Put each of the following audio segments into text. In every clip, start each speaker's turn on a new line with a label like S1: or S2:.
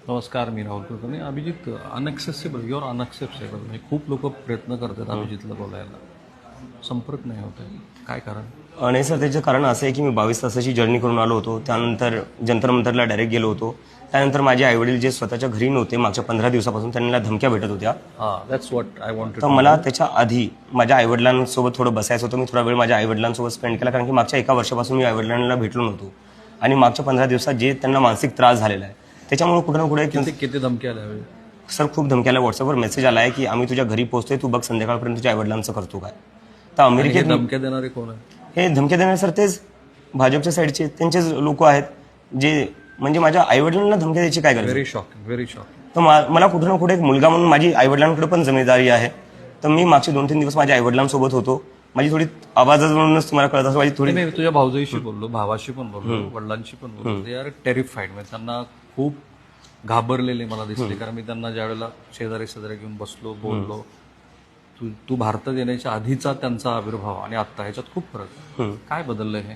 S1: नमस्कार, मी Rahul Kulkarni. Abhijit, inaccessible, your unacceptable. म्हणजे खूप लोक प्रयत्न करतात अभिजितला बोलायला, संपर्क नाही होत आहे. काय कारण?
S2: नाही सर, त्याचं कारण असं आहे की मी 22 तासाची जर्नी करून आलो होतो. त्यानंतर जंतर मंतरला डायरेक्ट गेलो होतो. त्यानंतर माझे आईवडील जे स्वतःच्या घरी नव्हते मागच्या 15 दिवसापासून, त्यांना धमक्या भेटत होत्या.
S1: That's what I wanted.
S2: तर मला त्याच्या आधी माझ्या आईवडिलांसोबत थोडं बसायचं होतं. मी थोडा वेळ माझ्या आईवडिलांसोबत स्पेंड केला, कारण की मागच्या 1 वर्षापासून मी आईवडिलांना भेटलो नव्हतो. आणि मागच्या 15 दिवसात जे त्यांना मानसिक त्रास झालेला आहे, त्याच्यामुळे कुठे ना कुठे
S1: किती धमक्या आल्या?
S2: सर खूप धमक्या आल्या. व्हॉट्सअपवर मेसेज आला आहे की आम्ही तुझ्या घरी पोहोचतोय, तू बघ संध्याकाळपर्यंत तुझ्या आईवडिलांचं करतो काय. तर अमेरिकेत
S1: धमक्या देणारे कोण आहे?
S2: हे धमक्या देणारे सर तेच भाजपच्या साईडचे त्यांचेच लोक आहेत, जे म्हणजे माझ्या आईवडिलांना धमक्या द्यायची काय गरज.
S1: Very shocking, very shocking.
S2: तर मला कुठे ना कुठे एक मुलगा म्हणून माझी आईवडिलांकडे पण जिम्मेदारी आहे. तर मी मागचे 2-3 दिवस माझ्या आईवडिलांसोबत होतो. माझी थोडी आवाजावरूनच तुम्हाला कळत असं माझी थोडी.
S1: मी तुझ्या भाऊजाईशी बोललो, भावाशी पण बोललो, वडिलांशी पण बोललो. ते आर टेरिफाईड. म्हणजे त्यांना खूप घाबरलेले मला दिसले, कारण मी त्यांना ज्या वेळेला शेजारी घेऊन बसलो, बोललो, तू भारतात येण्याच्या आधीचा त्यांचा आविर्भाव आणि आता ह्याच्यात खूप फरक आहे. काय बदललंय हे?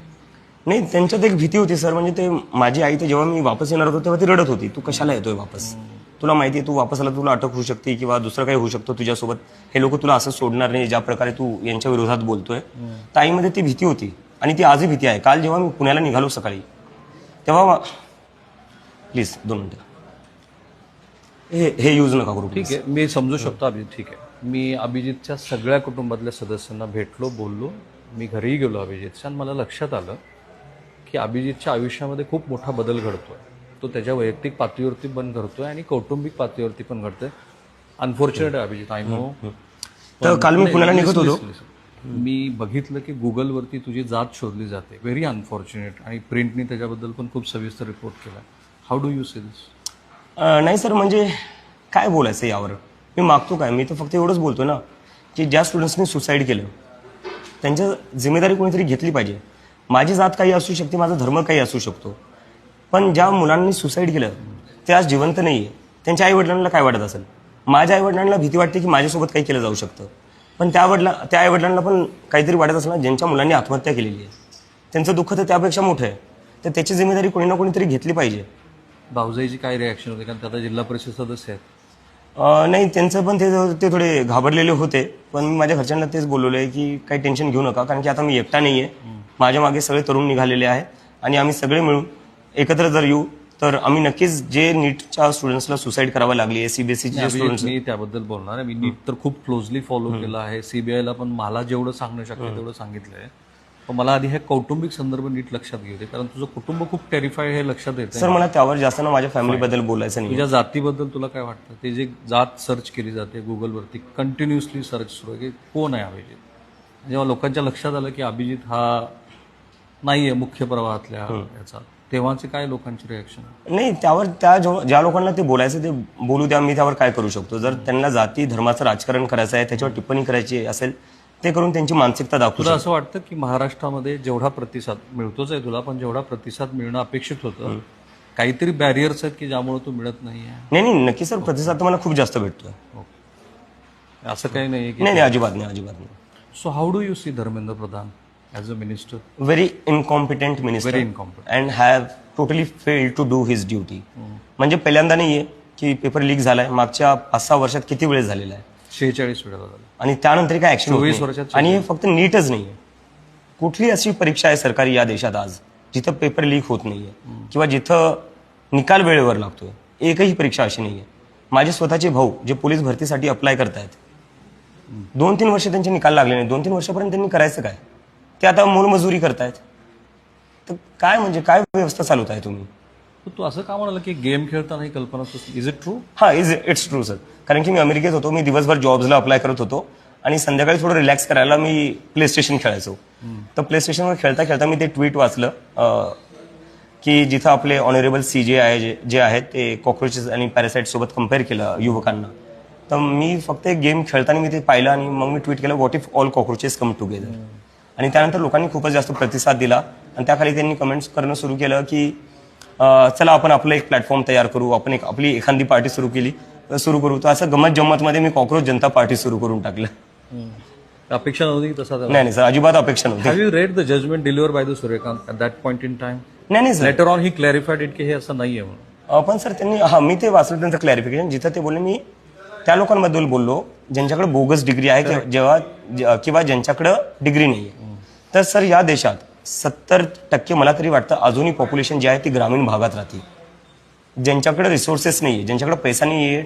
S2: नाही, त्यांच्यात एक भीती होती सर. म्हणजे ते माझी आई, ते जेव्हा मी वापस येणार होतो तेव्हा ती रडत होती, तू कशाला येतोय वापस, तुला माहिती आहे तू वापस आला तुला अटक होऊ शकते किंवा दुसरं काही होऊ शकतं तुझ्यासोबत, हे लोक तुला असं सोडणार नाही ज्या प्रकारे तू यांच्या विरोधात बोलतोय. तर आईमध्ये ती भीती होती आणि ती आजही भीती आहे. काल जेव्हा मी पुण्याला निघालो सकाळी, तेव्हा प्लीज 2 मिनिटं हे यूज नका करू.
S1: ठीक आहे, मी समजू शकतो अभिजित. ठीक आहे, मी अभिजितच्या सगळ्या कुटुंबातल्या सदस्यांना भेटलो, बोललो, मी घरीही गेलो अभिजितच्या, आणि मला लक्षात आलं की अभिजितच्या आयुष्यामध्ये खूप मोठा बदल घडतोय. तो त्याच्या वैयक्तिक पातळीवरती पण घडतोय आणि कौटुंबिक पातळीवरती पण घडतोय. अनफॉर्च्युनेट आहे अभिजित, आय नो.
S2: तर काल मी पुण्याला निघत होतो,
S1: मी बघितलं की गुगलवरती तुझी जात शोधली जाते. Very unfortunate. आणि प्रिंटनी त्याच्याबद्दल पण खूप सविस्तर रिपोर्ट केला. How do you see this?
S2: नाही सर, म्हणजे काय बोलायचं यावर. मी मागतो काय, मी तर फक्त एवढंच बोलतो ना की ज्या स्टुडंट्सनी सुसाईड केलं त्यांच्या जिम्मेदारी कोणीतरी घेतली पाहिजे. माझी जात काही असू शकते, माझा धर्म काही असू शकतो, पण ज्या मुलांनी सुसाईड केलं ते आज जिवंत नाही आहे. त्यांच्या आईवडिलांना काय वाटत असेल? माझ्या आईवडिलांना भीती वाटते की माझ्यासोबत काही केलं जाऊ शकतं, पण त्या आईवडिलांना पण काहीतरी वाटत असेल ना, ज्यांच्या मुलांनी आत्महत्या केलेली आहे त्यांचं दुःख तर त्यापेक्षा मोठं आहे. तर त्याची जिम्मेदारी कोणी ना कोणीतरी घेतली पाहिजे.
S1: भाऊजाईची काय रिॲक्शन होती? कारण आता जिल्हा परिषद सदस्य आहेत.
S2: नाही, त्यांचं पण ते थोडे घाबरलेले होते, पण मी माझ्या घरच्यांना तेच बोलवलं आहे की काही टेन्शन घेऊ नका, कारण की आता मी एकटा नाही आहे. माझ्या मागे सगळे तरुण निघालेले आहेत आणि आम्ही सगळे मिळून एकत्र जर येऊ तर आम्ही नक्कीच जे नीटच्या स्टुडंट्सला सुसाईड करावं लागली, सीबीएसईचे स्टुडंट्स.
S1: मी त्याबद्दल बोलणार आहे. मी नीट तर खूप क्लोजली फॉलो केलं आहे. सीबीआयला पण मला जेवढं सांगणं शक्य तेवढं सांगितलंय. पण मला आधी हे कौटुंबिक संदर्भ नीट लक्षात घेऊ, कारण तुझं कुटुंब खूप टेरिफाईड हे लक्षात येतं.
S2: सर मला त्यावर जास्त ना माझ्या फॅमिलीबद्दल बोलायचं नाही.
S1: तुझ्या जातीबद्दल तुला काय वाटतं? ते जे जात सर्च केली जाते गुगलवरती, कंटिन्युअसली सर्च सुरू आहे की कोण आहे अभिजित. जेव्हा लोकांच्या लक्षात आलं की अभिजित हा नाहीये मुख्य प्रवाहातल्या याचा, तेव्हाचे काय लोकांची रिॲक्शन?
S2: नाही, त्यावर ज्या लोकांना ते बोलायचं ते बोलू द्या. मी त्यावर काय करू शकतो? जर त्यांना जाती धर्माचं राजकारण करायचं आहे, त्याच्यावर टिप्पणी करायची असेल, ते करून त्यांची मानसिकता दाखवू.
S1: तुला असं वाटतं की महाराष्ट्रामध्ये जेवढा प्रतिसाद मिळतोच आहे तुला, पण जेवढा प्रतिसाद मिळणं अपेक्षित होतं, काहीतरी बॅरियर्स आहेत की ज्यामुळे तू मिळत नाहीये?
S2: नाही, नक्की सर, प्रतिसाद तर मला खूप जास्त भेटतोय.
S1: असं काही नाही की?
S2: नाही, अजिबात नाही.
S1: So how do you see Dharmendra Pradhan as a minister?
S2: Very incompetent minister,
S1: very incompetent,
S2: and have totally failed to do his duty. म्हणजे पहिल्यांदा नाहीये की पेपर लीक झालाय, मागच्या 5-6 वर्षात किती वेळेस झालेला आहे?
S1: 46 वेळा झाला.
S2: आणि त्यानंतर काय ऍक्शन?
S1: 24 वर्षात.
S2: आणि हे फक्त नीटच नाहीये, कुठली अशी परीक्षा आहे सरकारी या देशात आज जिथं पेपर लीक होत नाहीये किंवा जिथं निकाल वेळेवर लागतोय? एकही परीक्षा अशी नाहीये. माझे स्वतःचे भाऊ जे पोलीस भरतीसाठी अप्लाय करतायत, 2-3 वर्ष त्यांचे निकाल लागले नाही. 2-3 वर्षापर्यंत त्यांनी करायचं काय? ते आता मोलमजुरी करतायत. तर काय म्हणजे काय व्यवस्था चालवत आहे तुम्ही?
S1: तू असं का म्हणाला की गेम खेळताना ही कल्पना? Is it true?
S2: हा, इट्स ट्रू सर. कारण की मी अमेरिकेत होतो, मी दिवसभर जॉब्सला अप्लाय करत होतो आणि संध्याकाळी थोडं रिलॅक्स करायला मी प्ले स्टेशन खेळायचो. तर प्ले स्टेशनवर खेळता खेळता मी ते ट्विट वाचलं की जिथं आपले ऑनरेबल CJ जे आहेत ते कॉक्रोचेस आणि पॅरासाइट सोबत कम्पेअर केलं युवकांना. तर मी फक्त एक गेम खेळताना मी ते पाहिलं आणि मग मी ट्विट केलं, what if all cockroaches come together. आणि त्यानंतर लोकांनी खूपच जास्त प्रतिसाद दिला आणि त्याखाली त्यांनी कमेंट्स करणं सुरू केलं की चला आपण आपलं एक प्लॅटफॉर्म तयार करू, आपण आपली एखादी पार्टी सुरू करू. तर असं गमत जम्मतमध्ये मी कॉक्रोच जनता पार्टी सुरू करून टाकलं.
S1: अपेक्षा नव्हती तसा?
S2: नाही सर, अजिबात अपेक्षा नव्हती.
S1: Have you read the judgement deliver by the Suryakant at that point in time?
S2: नाही sir,
S1: later on he clarified it की हे असं नाहीये म्हणून.
S2: पण सर त्यांनी मी ते वाचलं त्यांचं क्लॅरिफिकेशन, जिथं ते बोलले मी त्या लोकांबद्दल बोललो ज्यांच्याकडे बोगस डिग्री आहे किंवा ज्यांच्याकडे डिग्री नाही आहे. तर सर या देशात 70% मला तरी वाटतं अजूनही पॉप्युलेशन जी आहे ती ग्रामीण भागात राहते, ज्यांच्याकडे रिसोर्सेस नाही आहे, ज्यांच्याकडे पैसा नाही आहे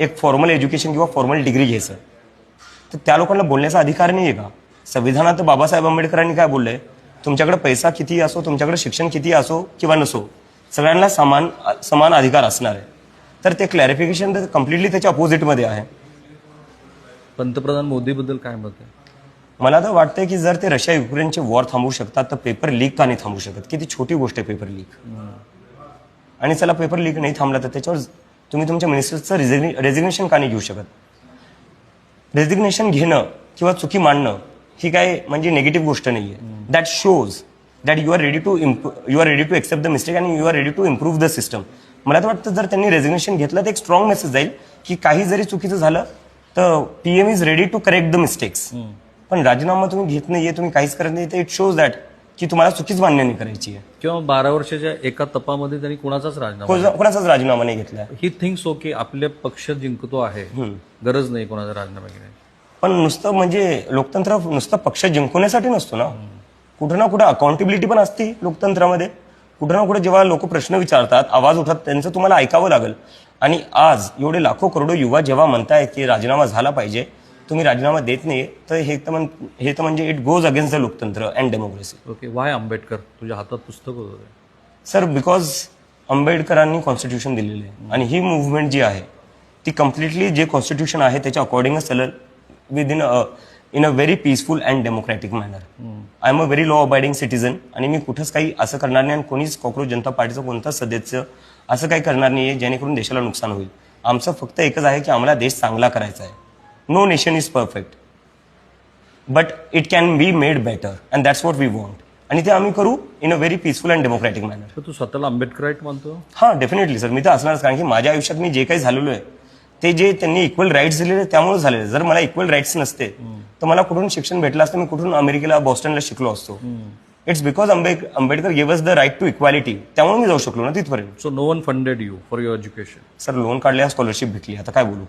S2: एक फॉर्मल एज्युकेशन किंवा फॉर्मल डिग्री घ्यायचं. तर त्या लोकांना बोलण्याचा अधिकार नाही आहे का? संविधानात बाबासाहेब आंबेडकरांनी काय बोललंय, तुमच्याकडे पैसा किती असो, तुमच्याकडे शिक्षण किती असो किंवा नसो, सगळ्यांना समान अधिकार असणार आहे. तर ते क्लॅरिफिकेशन तर कम्प्लिटली त्याच्या अपोजिटमध्ये आहे.
S1: पंतप्रधान मोदीबद्दल काय मत आहे?
S2: मला तर वाटतंय की जर ते रशिया युक्रेनचे वॉर थांबवू शकतात तर पेपर लीक का नाही थांबवू शकत? किती छोटी गोष्ट आहे पेपर लीक. आणि चला पेपर लीक नाही थांबला तर त्याच्यावर तुम्ही तुमच्या मिनिस्टरचं रेजिग्नेशन का नाही घेऊ शकत? रेजिग्नेशन घेणं किंवा चुकी मांडणं ही काय म्हणजे निगेटिव्ह गोष्ट नाही आहे. That shows that you are ready to accept the mistake and you are ready to improve the system. मला तर वाटतं जर त्यांनी रेजिग्नेशन घेतलं तर एक स्ट्रॉंग मेसेज जाईल की काही जरी चुकीचं झालं तर PM is ready to correct the mistakes. पण राजीनामा तुम्ही घेत नाहीये, तुम्ही काहीच करत नाही, तर इट शोज दॅट की तुम्हाला चुकीच मान्य नाही करायची आहे.
S1: किंवा 12 वर्षाच्या एका तपामध्ये त्यांनी कोणाचाच राजीनामा
S2: कोणाचाच राजीनामा नाही घेतला.
S1: ही थिंक्स ओके, आपले पक्ष जिंकतो आहे, गरज नाही कोणाचा राजीनामा घेण्याची.
S2: पण नुसतं म्हणजे लोकतंत्र नुसतं पक्ष जिंकवण्यासाठी नसतो ना, कुठं ना कुठं अकाउंटेबिलिटी पण असते लोकतंत्रामध्ये. कुठं ना कुठं जेव्हा लोक प्रश्न विचारतात, आवाज उठतात, त्यांचं तुम्हाला ऐकावं लागेल. आणि आज एवढे लाखो करोडो युवा जेव्हा म्हणतायत की राजीनामा झाला पाहिजे, तुम्ही राजीनामा देत नाही, तर हे तर म्हणजे इट गोज अगेन्स्ट द लोकतंत्र and democracy.
S1: Okay, Y Ambedkar? तुझ्या हातात पुस्तक होतं
S2: सर, बिकॉज आंबेडकरांनी कॉन्स्टिट्यूशन दिलेलं आहे आणि ही मुव्हमेंट जी आहे ती कम्प्लिटली जे कॉन्स्टिट्यूशन आहे त्याच्या अकॉर्डिंगच चालेल in a very peaceful and democratic manner. I am a very law abiding citizen आणि मी कुठंच काही असं करणार नाही आणि कोणीच कॉक्रोच जनता पार्टीचं कोणताच सदस्य असं काही करणार नाही आहे जेणेकरून देशाला नुकसान होईल. आमचं फक्त एकच आहे की आम्हाला देश चांगला करायचा आहे. No nation is perfect but it can be made better and that's what we want. आणि ते आम्ही करू in a very peaceful and democratic manner.
S1: तर तू स्वतःला आंबेडकराईट मानतो?
S2: हां, डेफिनेटली सर, मी तर असणारच. कारण की माझ्या आयुष्यात मी जे काही झालेलो आहे ते जे त्यांनी इक्वल राईट्स दिलेले त्यामुळे झालेले. जर मला इक्वल राईट्स नसते तर मला कुठून शिक्षण भेटलं असतं, मी कुठून अमेरिकेला बॉस्टनला शिकलो असतो. It's because Ambedkar give us the right to equality, त्यामुळे मी जाऊ शकलो ना तिथपर्यंत.
S1: So no one funded you for your education?
S2: Sir, loan काढल्या, स्कॉलरशिप भेटली, आता काय बोलू.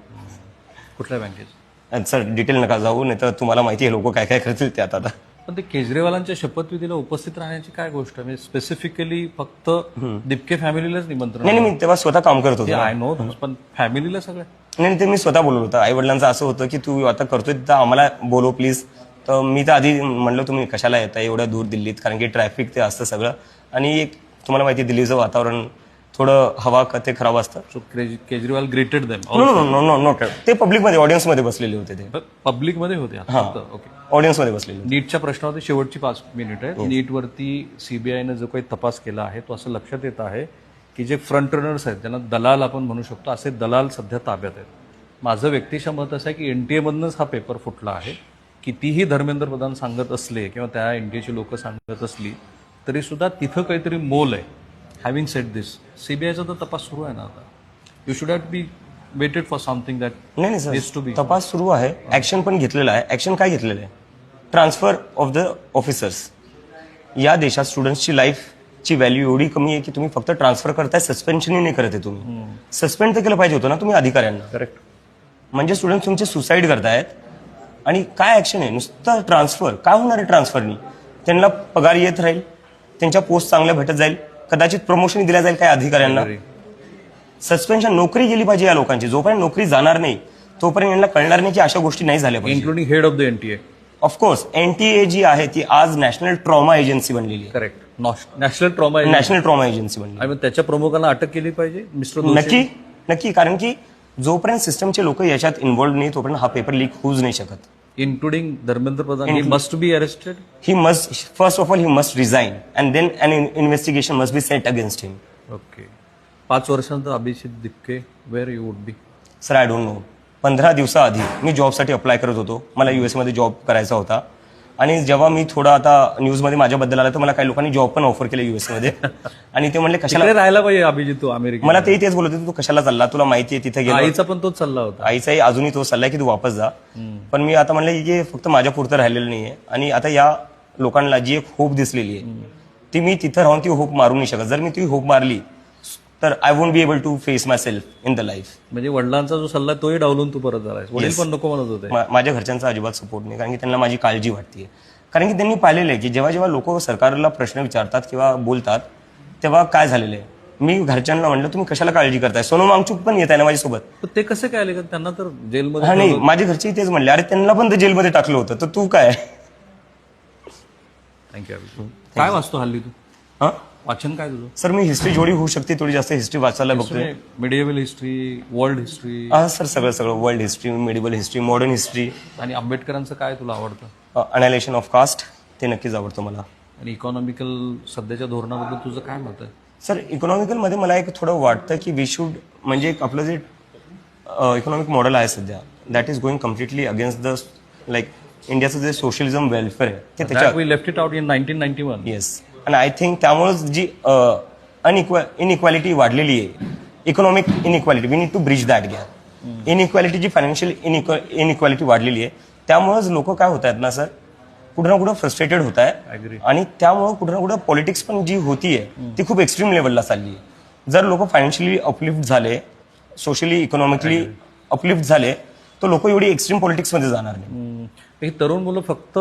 S1: कुठल्या बँकेचं?
S2: सर, डिटेल नका जाऊ, नाही तर तुम्हाला माहिती आहे लोक काय काय करतील त्यात. आता
S1: पण ते केजरीवालांच्या शपथविधीला उपस्थित राहण्याची काय गोष्ट आहे? स्पेसिफिकली फक्त दिपके फॅमिलीलाच निमंत्रण?
S2: नाही, मी तेव्हा स्वतः काम करत होतो.
S1: आय नो, पण फॅमिलीला सगळ्या?
S2: नाही, ते मी स्वतः बोलवलं होतं. आई वडिलांचं असं होतं की तू आता करतोय तर आम्हाला बोलव प्लीज. तर मी तर आधी म्हणलं तुम्ही कशाला येताय एवढ्या दूर दिल्लीत, कारण की ट्रॅफिक ते असतं सगळं आणि एक तुम्हाला माहिती आहे दिल्लीचं वातावरण थोडं हवा ते खराब असतं.
S1: So Kejriwal greeted them?
S2: Not. ते पब्लिकमध्ये ऑडियन्समध्ये बसलेले होते. ते
S1: पब्लिकमध्ये होते? ओके,
S2: ऑडियन्समध्ये बसलेले.
S1: नीटच्या प्रश्नावरती शेवटची 5 मिनिट आहे. नीटवरती सीबीआयनं जो काही तपास केला आहे तो असं लक्षात येत आहे की जे फ्रंट रनर्स आहेत, ज्यांना दलाल आपण म्हणू शकतो, असे दलाल सध्या ताब्यात आहेत. माझं व्यक्तिशः मत असं आहे की एनटीएमधनंच हा पेपर फुटला आहे. कितीही धर्मेंद्र प्रधान सांगत असले किंवा त्या एनटीएची लोक सांगत असली तरी सुद्धा तिथं काहीतरी मोल आहे. हॅव्हिंग सेड दिस, सीबीआयचा तर तपास सुरू आहे ना आता. You should have be waited for something that
S2: नाही सर, तपास सुरू आहे, ऍक्शन पण घेतलेलं आहे. ऍक्शन काय घेतलेलं आहे? Transfer of the officers. या देशात स्टुडंट्सची लाईफची व्हॅल्यू एवढी कमी आहे की तुम्ही फक्त ट्रान्सफर करताय, सस्पेन्शनही नाही करत आहे. तुम्ही सस्पेंड तर केलं पाहिजे होतं ना तुम्ही अधिकाऱ्यांना.
S1: करेक्ट.
S2: म्हणजे स्टुडंट तुमचे सुसाईड करतायत आणि काय ऍक्शन आहे? नुसतं ट्रान्सफर. काय होणार आहे ट्रान्सफरनी? त्यांना पगार येत राहील, त्यांच्या पोस्ट चांगल्या भेटत जाईल, कदाचित प्रमोशन दिल्या जाईल काय अधिकाऱ्यांना. सस्पेन्शन, नोकरी गेली पाहिजे या लोकांची. जोपर्यंत नोकरी जाणार नाही तोपर्यंत यांना कळणार नाही की अशा गोष्टी नाही झाल्या पाहिजे.
S1: Including head of the NTA.
S2: Of course NTA जी आहे ती आज नॅशनल ट्रॉमा एजन्सी बनलेली आहे.
S1: करेक्ट, नॅशनल ट्रॉमा
S2: एजन्सी बनली.
S1: आणि त्याच्या प्रमुखांना अटक केली पाहिजे मिस्टर?
S2: नक्की, कारण की जोपर्यंत सिस्टमचे लोक याच्यात इन्व्हॉल्व नाही तोपर्यंत हा पेपर लीक होऊच नाही शकत.
S1: Including Dharmendra Pradhan. He must be arrested.
S2: He must, first of all he must resign and then an investigation must be set against him.
S1: Okay. 5 वर्षांनंतर Abhijit Dipke where you would be?
S2: Sir, I don't know. 15 दिवसाआधी मी जॉबसाठी apply करत होतो. मला यूएसमध्ये job करायचा होता आणि जेव्हा मी थोडा आता न्यूजमध्ये माझ्याबद्दल आला तर मला काही लोकांनी जॉब पण ऑफर केले यूएसमध्ये आणि ते म्हणले कशाला
S1: राहायला पाहिजे अभिजित तू अमेरिका?
S2: मला तेच बोलत होते, तू कशाला चालला, तुला माहिती आहे तिथे गेला.
S1: आईचा पण तोच चालला होता.
S2: आईचाही अजूनही तो चाललाय की तू वापस जा. पण मी आता म्हणलं की फक्त माझ्या पुरतं राहिलेलं नाहीये आणि आता या लोकांना जी एक होप दिसलेली आहे ती मी तिथं राहून ती होप मारू नाही शकत. जर मी ती होप मारली तर I won't be able to face myself in the life.
S1: म्हणजे वडिलांचा जो सल्ला तोही डावलून तू परत झालाय. वडील पण नको म्हणत होते.
S2: माझ्या घरच्यांचा अजिबात सपोर्ट नाही, कारण की त्यांना माझी काळजी वाटते. कारण की त्यांनी पाहिलेलं आहे की जेव्हा जेव्हा लोक सरकारला प्रश्न विचारतात किंवा बोलतात तेव्हा काय झालेलं आहे. मी घरच्यांना म्हणलं तुम्ही कशाला काळजी करताय, सोनम वांगचूक पण येत आहे ना माझ्यासोबत.
S1: पण ते कसे काय आले का त्यांना तर
S2: हा
S1: जेलमध्ये
S2: नाही, माझे घरचे तेच म्हणले अरे त्यांना पण तर जेलमध्ये टाकलं होतं तर तू काय.
S1: थँक्यू अभिजित. काय वाचतो हल्ली तू?
S2: हा
S1: वाचन काय तुझं?
S2: सर मी हिस्ट्री जेवढी होऊ शकते थोडी जास्त हिस्ट्री वाचायला बघतोय.
S1: मिडिएबल हिस्ट्री, वर्ल्ड हिस्ट्री
S2: हा सर सगळं world history, medieval history, modern history.
S1: आणि आंबेडकरांचं काय तुला आवडतं?
S2: अनालिशन ऑफ कास्ट ते नक्कीच आवडतं मला.
S1: आणि इकॉनॉमिकल सध्याच्या धोरणाबद्दल तुझं काय मत आहे?
S2: सर इकॉनॉमिकल मध्ये मला एक थोडं वाटतं की वी शुड म्हणजे एक आपलं जे इकॉनॉमिक मॉडेल आहे सध्या that is going completely against the like इंडियाचं जे सोशलिझम वेलफेअर आहे ते त्याच्या
S1: we left it out in 1991.
S2: Yes. आणि आय थिंक त्यामुळेच जी इनइक्वॅलिटी वाढलेली आहे, economic inequality, we need to bridge that gap. Inequality जी फायनान्शियल इनइक्वॅलिटी वाढलेली आहे त्यामुळेच लोक काय होत आहेत ना सर, कुठं ना कुठं फ्रस्ट्रेटेड होत आहे. आणि त्यामुळे कुठं ना कुठं पॉलिटिक्स पण जी होतीये ती खूप एक्स्ट्रीम लेवलला चालली आहे. जर लोक फायनान्शियली अपलिफ्ट झाले, सोशली इकॉनॉमिकली अपलिफ्ट झाले तर लोक एवढी एक्स्ट्रीम पॉलिटिक्समध्ये जाणार नाही.
S1: ही तरुण मुलं फक्त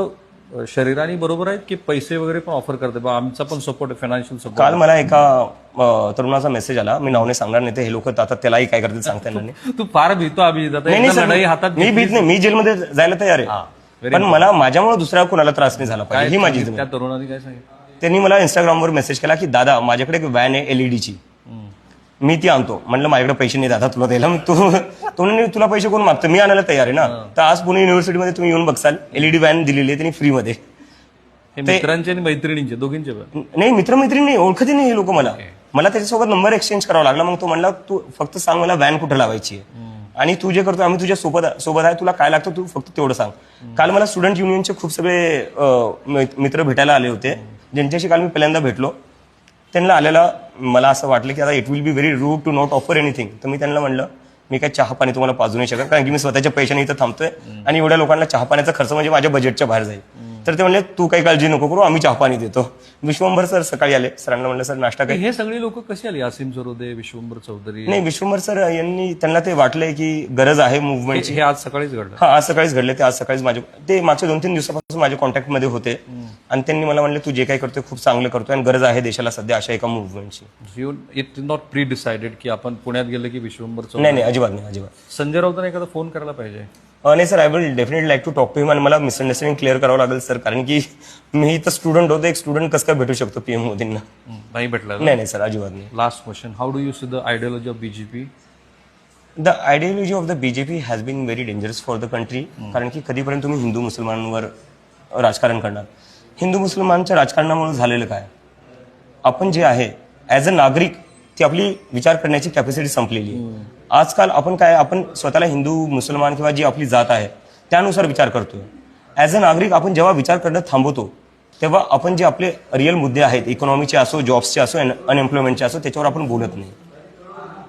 S1: शरीराने बरोबर आहेत की पैसे वगैरे पण ऑफर करते? बा आमचा पण सपोर्ट आहे, फायनान्शियल सपोर्ट.
S2: काल मला एका तरुणाचा मेसेज आला, मी नावने सांगणार नाही, ते हे लोक आता त्यालाही काय करतील सांगता येणार नाही.
S1: तू फार भीतो अभिजित. आता
S2: नाही
S1: एकदा लढाई
S2: सर,
S1: हातात
S2: मी भीत नाही, मी जेलमध्ये जायला तयार आहे, पण मला माझ्यामुळे दुसऱ्या कोणाला त्रास नाही झाला पाहिजे ही माझी
S1: त्या तरुणाने काय सांगितलं?
S2: त्यांनी मला इंस्टाग्रामवर मेसेज केला की दादा माझ्याकडे एक व्हॅन आहे एलईडीची, मी ती आणतो. म्हणलं माझ्याकडे पैसे नाही दादा तुला द्यायला. तो म्हणे तुला पैसे कोण मागतं, मी आणायला तयार आहे ना. तर आज पुणे युनिव्हर्सिटीमध्ये तुम्ही येऊन बघसाल एलईडी व्हॅन दिलेली आहे त्यांनी फ्रीमध्ये.
S1: हे मित्रांचे आणि मैत्रिणींचे दोघींचे पण?
S2: नाही, मित्रमैत्रिणी नाही, ओळखते नाही हे लोक. मला त्याच्यासोबत नंबर एक्सचेंज करावा लागला. मग तो म्हणला तू फक्त सांग मला व्हॅन कुठे लावायची आहे आणि तू जे करतो आम्ही तुझ्या सोबत आहे, तुला काय लागतं तू फक्त तेवढं सांग. काल मला स्टुडंट युनियनचे खूप सगळे मित्र भेटायला आले होते, ज्यांच्याशी काल मी पहिल्यांदा भेटलो. त्यांना आलेला मला असं वाटलं की आता it will be very rude to not offer anything. तर मी त्यांना म्हणलं मी काय चहा पाणी तुम्हाला पाजू नाही शकत, कारण की मी स्वतःच्या पैशाने इथं थांबतोय आणि एवढ्या लोकांना चहा पाण्याचा खर्च म्हणजे माझ्या बजेटच्या बाहेर जाईल. तर ते म्हणले तू काही काळजी नको करू, आम्ही चहा पाणी देतो. विश्वंभर सर सकाळी आले, सरांना म्हणलं सर नाश्ता काय.
S1: हे सगळी लोक कशी आली? असीम सरोदे, विश्वंभर चौधरी?
S2: नाही, विश्वंभर सर यांनी त्यांना ते वाटलंय की गरज आहे मुवमेंटची.
S1: हे आज सकाळीच घडलं?
S2: हा, आज सकाळीच घडले. ते आज सकाळीच ते मागच्या 2-3 दिवसापासून माझ्या कॉन्टॅक्टमध्ये होते आणि त्यांनी मला म्हणले तू जे काही करतोय खूप चांगलं करतोय आणि गरज आहे देशाला सध्या अशा एका मुवमेंटची.
S1: It is not pre decided की आपण पुण्यात गेलं की विश्वंभर चौधरी?
S2: नाही, अजिबात नाही, अजिबात.
S1: संजय राऊतांना एखादा फोन करायला पाहिजे.
S2: नाही sir, I will definitely like to talk to him. आणि मला मिसअंडरस्टँडिंग क्लिअर करावं लागेल सर, कारण की मी तर स्टुडंट होतो. एक स्टुडंट कसं काय भेटू शकतो पीएम मोदींना?
S1: नाही भेटला?
S2: नाही सर, अजिबात नाही.
S1: Last question, how do you see the ideology of BJP?
S2: The ideology of the BJP has been very dangerous for the country. कारण की कधीपर्यंत तुम्ही हिंदू मुसलमानांवर राजकारण करणार? हिंदू मुसलमानच्या राजकारणामुळे झालेलं काय, आपण जे आहे ॲज अ नागरिक ती आपली विचार करण्याची कॅपॅसिटी संपलेली आहे. आजकाल आपण स्वतःला हिंदू मुसलमान किंवा जी आपली जात आहे त्यानुसार विचार करतोय. ॲज अ नागरिक आपण जेव्हा विचार करणं थांबवतो तेव्हा आपण जे आपले रिअल मुद्दे आहेत, इकॉनॉमीचे असो, जॉब्सचे असो, अनएम्प्लॉयमेंटचे असो, त्याच्यावर आपण बोलत नाही.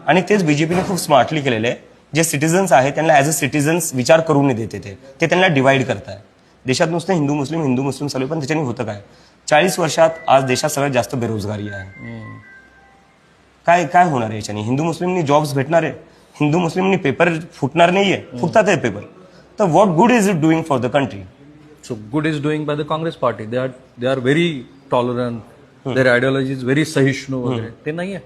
S2: आणि तेच बीजेपीने खूप स्मार्टली केलेलं आहे. जे सिटिझन्स आहेत त्यांना ॲज अ सिटिझन्स विचार करून नाही देते, ते त्यांना डिवाइड करताय. देशात नुसतं हिंदू मुस्लिम चालू आहे, पण त्याच्याने होतं काय? 40 वर्षात आज देशात सगळ्यात जास्त बेरोजगारी आहे. काय होणार आहे याच्याने? हिंदू मुस्लिमनी जॉब्स भेटणार आहे? हिंदू मुस्लिमनी पेपर फुटणार नाहीये? फुटतात आहे पेपर. तर what good is it doing for the country?
S1: So good is doing by the Congress party. They are very tolerant, their ideology is very सहिष्णू वगैरे. ते नाही आहे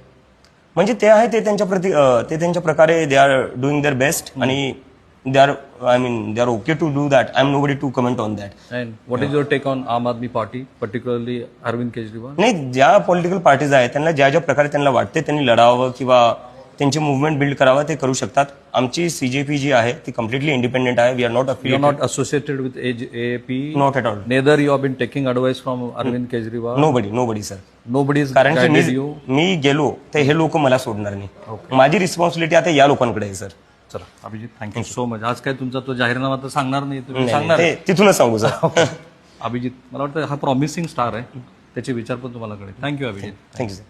S2: म्हणजे ते आहे, ते त्यांच्या प्रकारे they are doing their best आणि they are okay to do that. I am nobody to comment on that.
S1: And what is your take on Aam Aadmi Party, particularly Arvind Kejriwal?
S2: नाही, ज्या पॉलिटिकल पार्टीज आहेत त्यांना ज्या प्रकारे त्यांना वाटते त्यांनी लढावं किंवा त्यांची मुवमेंट बिल्ड करावं ते करू शकतात. आमची सीजेपी जी आहे ती कम्प्लिटली इंडिपेंडेंट आहे. We are not
S1: associated with AAP?
S2: Not at all.
S1: Neither you have been taking advice from Arvind Kejriwal?
S2: Nobody sir.
S1: Nobody is
S2: कारण
S1: guided
S2: की
S1: you?
S2: मी गेलो तर हे लोक मला सोडणार नाही. माझी रिस्पॉन्सिबिलिटी आता या लोकांकडे आहे सर.
S1: चला अभिजित, थँक्यू सो मच. आज काय तुमचा तो जाहीरनामा तर सांगणार नाही, तुम्ही सांगणार?
S2: ते तिथूनच सांगू सर.
S1: अभिजित, मला वाटतं हा प्रॉमिसिंग स्टार आहे, त्याचे विचार पण तुम्हाला कळेल. थँक्यू अभिजित.
S2: Thank you sir.